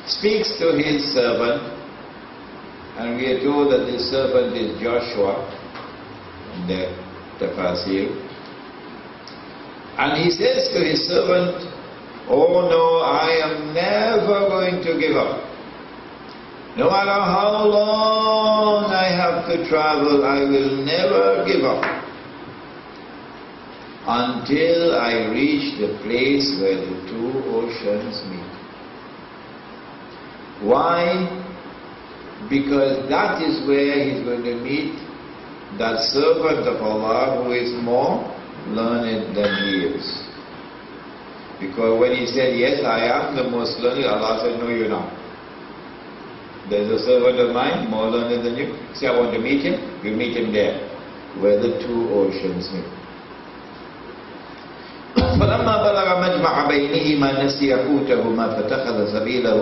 speaks to his servant, and we are told that this servant is Joshua in the Tafasir. And he says to his servant, "Oh no, I am never going to give up. No matter how long I have to travel, I will never give up until I reach the place where the two oceans meet." Why? Because that is where he's going to meet that servant of Allah who is more learned than he is. Because when he said, "Yes, I am the most learned," Allah said, "No, you're not. There's a servant of mine more learned than you. Say, I want to meet him." You meet him there, where the two oceans meet. فَلَمَّا بَلَغَ مَجْمَعَ بَيْنِهِمَا نَسِيَ حُوتَهُمَا فَاتَّخَذَ سَبِيلَهُ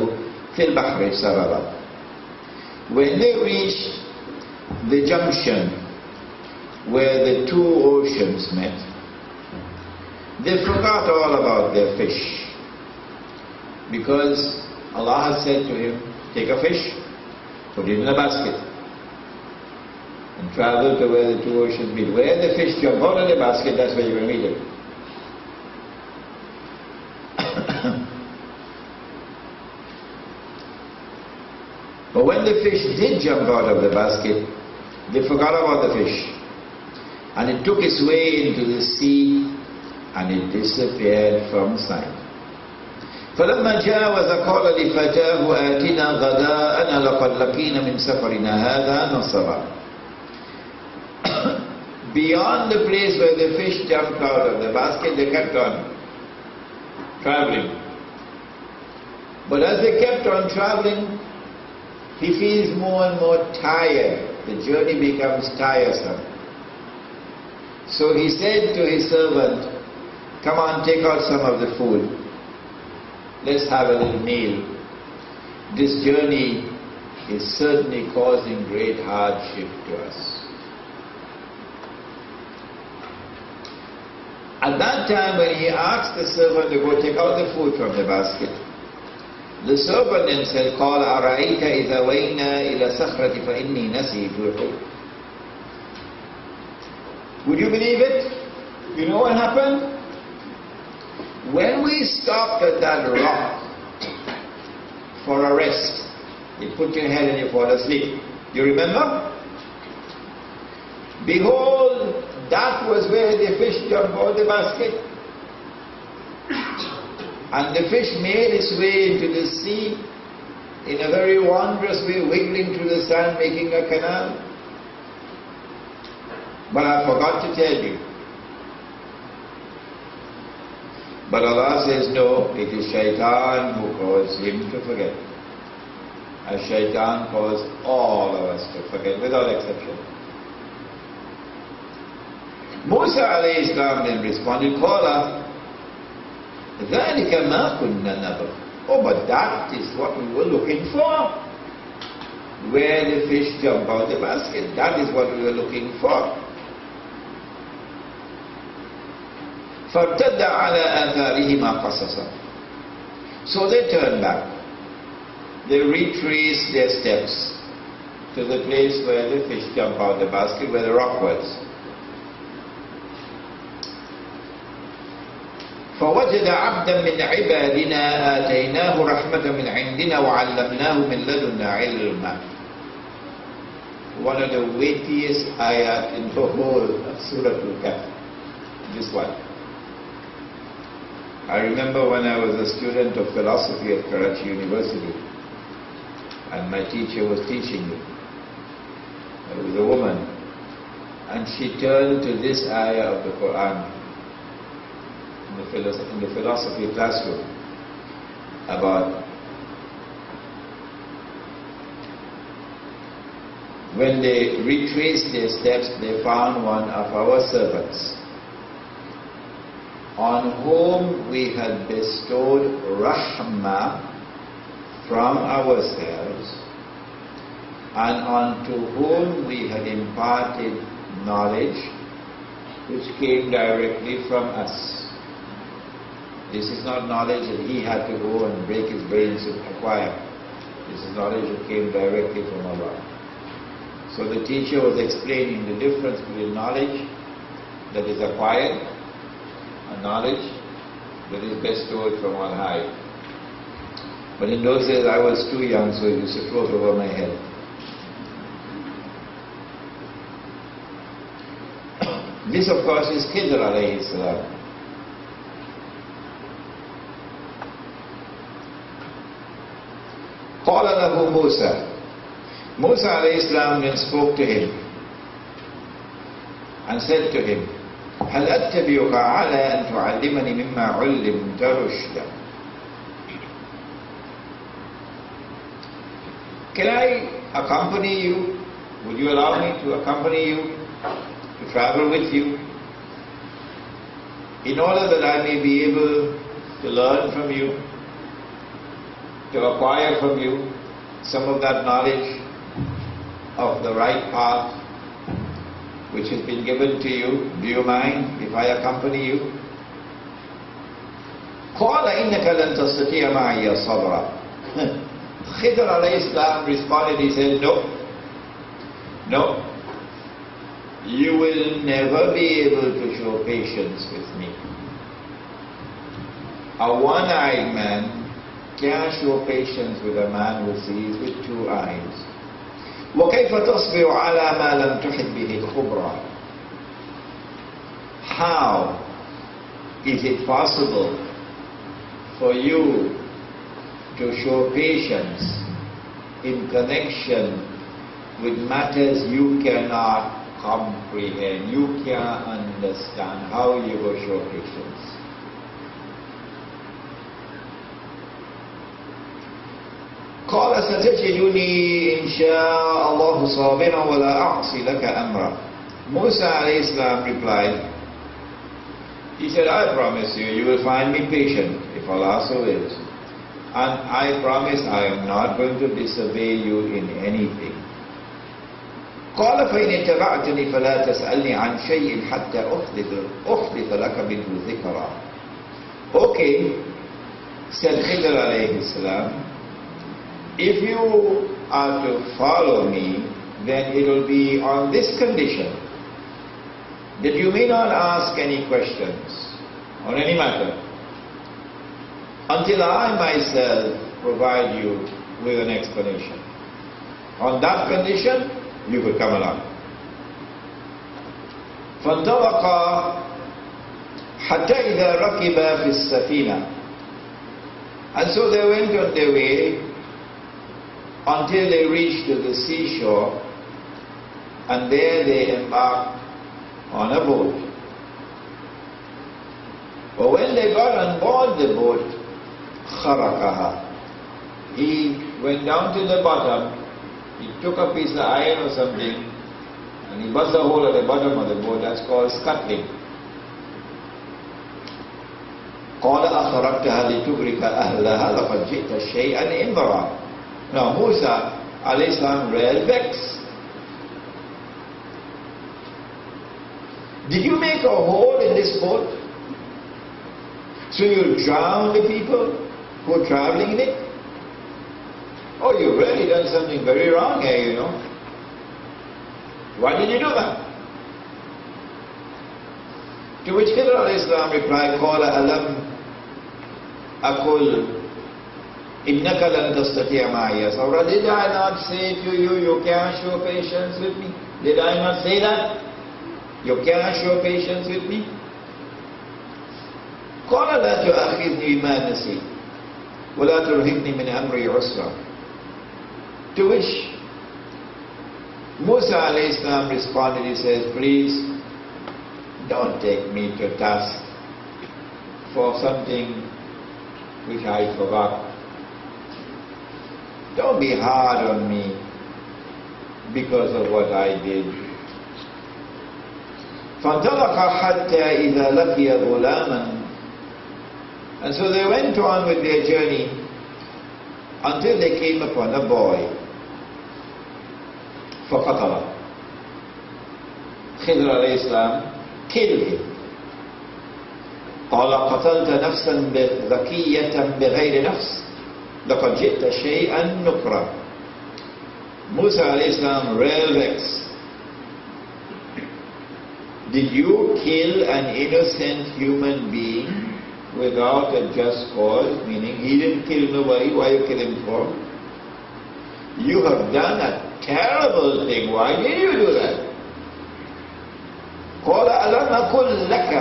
فِي الْبَحْرِ سَرَبًا. When they reached the junction where the two oceans met, they forgot all about their fish. Because Allah has said to him, "Take a fish, put it in a basket, and travel to where the two oceans meet. Where the fish jump out of the basket, that's where you will meet it." But when the fish did jump out of the basket, they forgot about the fish. And it took its way into the sea, and it disappeared from sight. فَلَمَّا جَاوَزَ قَالَ لِفَتَاهُ آتِنَا غَدَاءَنَا لَقَدْ لَقِينَ مِنْ سَفَرِنَا هَذَا نَصَبًا. Beyond the place where the fish jumped out of the basket, they kept on traveling. But as they kept on traveling, he feels more and more tired. The journey becomes tiresome. So he said to his servant, "Come on, take out some of the food. Let's have a little meal. This journey is certainly causing great hardship to us." At that time, when he asked the servant to go take out the food from the basket, the servant then said, قَالَ أَرَأَيْتَ إِذَا وَيْنَا إِلَى الصَّخْرَةِ فَإِنِّي نَسِيتُ الْحُوتَ. Would you believe it? You know what happened? When we stopped at that rock for a rest, you put your head and you fall asleep. You remember? Behold, that was where the fish jumped out of the basket. And the fish made its way into the sea in a very wondrous way, wiggling through the sand, making a canal. But I forgot to tell you. But Allah says, no, it is Shaitan who caused him to forget. As Shaitan caused all of us to forget, without exception. Musa alayhi salam then responded, Qala, ذَلِكَ مَا كُنَّا نَبْغِ. Oh, but that is what we were looking for. Where the fish jump out the basket, that is what we were looking for. فَارْتَدَّ عَلَىٰ آثَارِهِمَا قَصَصًا. So they turned back. They retraced their steps to the place where the fish jumped out the basket, where the rock was. فَوَجَدَ عَبْدًا مِنْ عِبَادِنَا آتَيْنَاهُ رَحْمَةً مِنْ عِنْدِنَا وَعَلَّمْنَاهُ مِنْ لَدُنَّا عِلْمًا. One of the weightiest ayat in the whole of Sura Kehf. This one. I remember when I was a student of philosophy at Karachi University, and my teacher was teaching me. There was a woman, and she turned to this ayah of the Quran in the philosophy classroom about when they retraced their steps, they found one of our servants on whom we had bestowed rahmah from ourselves, and unto whom we had imparted knowledge which came directly from us. This is not knowledge that he had to go and break his brains to acquire. This is knowledge that came directly from Allah. So the teacher was explaining the difference between knowledge that is acquired and knowledge that is bestowed from on high. But in those days I was too young, so it used to float over my head. This of course is Khidr alayhi salam. قال له موسى. Musa alayhi salam then spoke to him and said to him, هل أتبعك على أن تعلمني مما علمت رشدا. Can I accompany you? Would you allow me to accompany you, to travel with you, in order that I may be able to learn from you, to acquire from you some of that knowledge of the right path which has been given to you? Do you mind if I accompany you? قال إنك لن تستطيع معي صبرا. Khidr alayhi salam responded, he said, no, you will never be able to show patience with me. A one-eyed man can't show patience with a man who sees with two eyes. وَكَيْفَ تَصْبِرُ عَلَى مَا لَمْ تُحِطْ بِهِ الْخُبْرَى. How is it possible for you to show patience in connection with matters you cannot comprehend, you can't understand? How you will show patience? قال ستجدني إن شاء الله صابرا ولا أعصي لك أمرا. Musa alayhi salam replied, he said, I promise you, you will find me patient if Allah so wills. And I promise I am not going to disobey you in anything. قال فإن اتبعتني فلا تسألني عن شيء حتى أحدث لك منه ذكرا. Okay, said Khidr alayhi salam, if you are to follow me, then it will be on this condition, that you may not ask any questions on any matter until I myself provide you with an explanation. On that condition, you could come along. فانطلقا حتى إذا ركبا في السفينة. And so they went on their way until they reached the seashore, and there they embarked on a boat. But when they got on board the boat, خرقها, he went down to the bottom, he took a piece of iron or something, and he buzzed a hole at the bottom of the boat. That's called scuttling. قال أخرقتها لتغرق أهلها لقد جئت شيئا إمرا. Now Musa alayhi salam real vexed. Did you make a hole in this boat so you drown the people who are traveling in it? Oh, you've really done something very wrong here, you know. Why did you do that? To which Khidr alayhi salam replied, قال ألم أقل إنك لن تستطيع معي صبرا. Did I not say to you, you can't show patience with me? Did I not say that? You can't show patience with me? قال لا تؤاخذني بما نسيت ولا ترهقني من أمري عسرا. To which Musa alayhi salam responded, he says, please don't take me to task for something which I forgot. Don't be hard on me because of what I did. فانطلق حتى إذا لقي غلاما. And so they went on with their journey until they came upon a boy. فقتله. Khidr alayhi salam killed him. قال قتلت نفسا ذكية بغير نفس لَقَدْ جِئْتَ شَيْئًا نُكْرًا. Musa alayhi salam real vexed. Did you kill an innocent human being without a just cause? Meaning he didn't kill nobody, why you kill him for? You have done a terrible thing, why did you do that? قَالَ أَلَمْ أَقُلْ لَكَ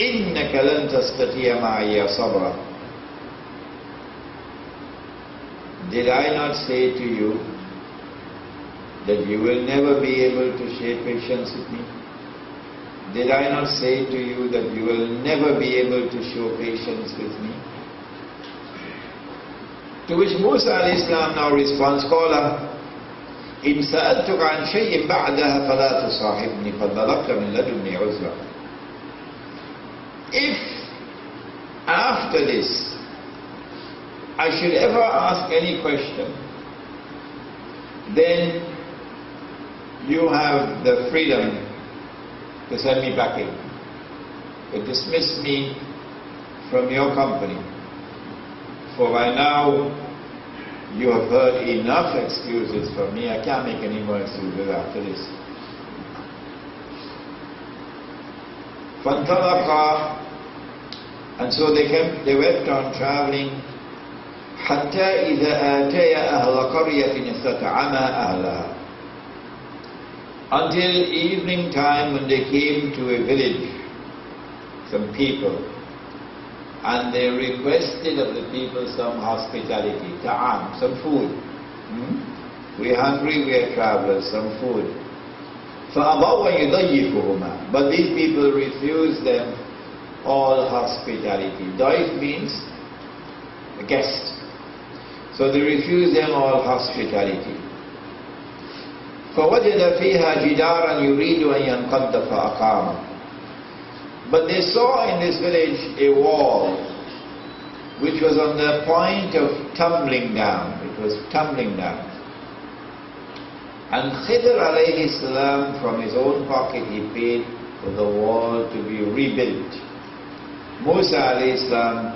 إِنَّكَ لَن تَسْتَطِيعَ مَعِيَ صَبْرًا. Did I not say to you that you will never be able to share patience with me? Did I not say to you that you will never be able to show patience with me? To which Musa alayhi salam now responds, قَالَ إِنْ سَأَلْتُكَ عَنْ شَيْءٍ بَعْدَهَا فَلَا تُصَاحِبْنِي قَدْ بَلَغْتَ مِنْ لَدُنِّي عُذْرًا. If after this I should ever ask any question, then you have the freedom to send me back in, to dismiss me from your company. For by now you have heard enough excuses from me. I can't make any more excuses after this. فَانْطَلَقَا. And so they went on traveling حَتَّى إِذَا آتَيَا أَهْلَ قَرْيَةٍ اسْتَطْعَمَا أَهْلَهَا. Until evening time, when they came to a village, some people, and they requested of the people some hospitality, ta'am, some food. We're hungry, we're travelers, some food. فَأَبَوْا يُضَيِّفُهُمَا. But these people refused them all hospitality. Daif means a guest. So they refused them all hospitality. فَوَجَدَ فِيهَا جِدَارًا يُرِيدُ أَن يَنْقَضَّ فَأَقَامَ. But they saw in this village a wall which was on the point of tumbling down. It was tumbling down. And Khidr alayhi salam, from his own pocket, he paid for the wall to be rebuilt. Musa alayhi salam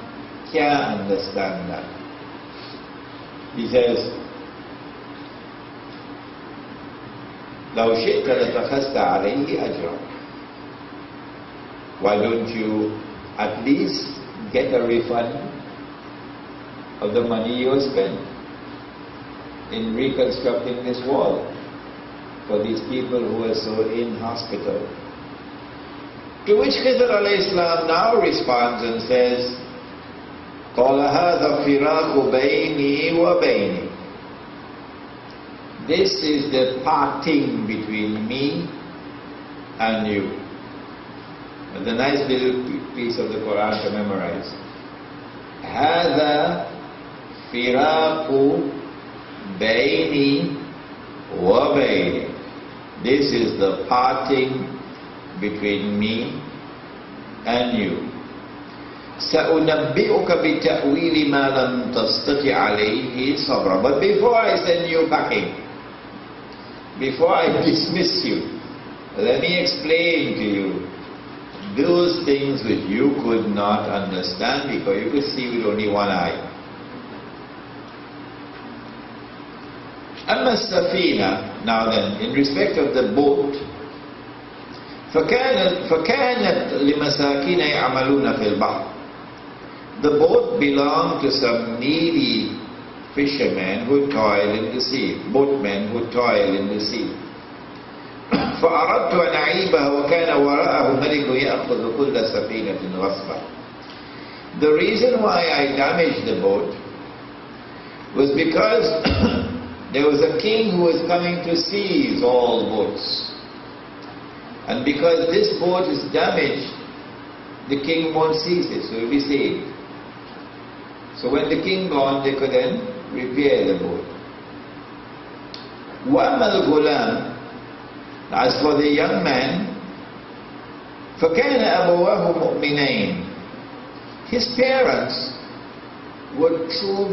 can't understand that. He says, لَوْ شِئْتَ لَتَخَذْتَ عَلَيْهِ أَجْرًا. Why don't you at least get a refund of the money you spent in reconstructing this wall for these people who were so inhospitable? To which Khidr alayhi salam now responds and says, قَالَ هَذَا فِرَاقُ بَيْنِي وَبَيْنِي. This is the parting between me and you. It's a nice little piece of the Quran to memorize. هَذَا فِرَاقُ بَيْنِي وَبَيْنِي. This is the parting between me and you. سَأُنَبِّئُكَ بِتَأْوِيلِ مَا لَمْ تَسْتَطِعْ عَلَيْهِ صَبْرًا. But before I send you packing, before I dismiss you, let me explain to you those things which you could not understand because you could see with only one eye. أما السفينة, now then, in respect of the boat, فكانت لمساكين يعملون في البحر. The boat belonged to some needy fishermen who toil in the sea, boatmen who toil in the sea. فأردت أن أعيبها وكان وراءه ملك يأخذ كل سفينة غصبا. The reason why I damaged the boat was because there was a king who was coming to seize all boats. And because this boat is damaged, the king won't seize it, so it will be saved. So when the king gone, they could then repair the boat. وَأَمَّا الْغُلَامِ. As for the young man, فَكَانَ أَبَوَاهُ مُؤْمِنَيْنِ. His parents were true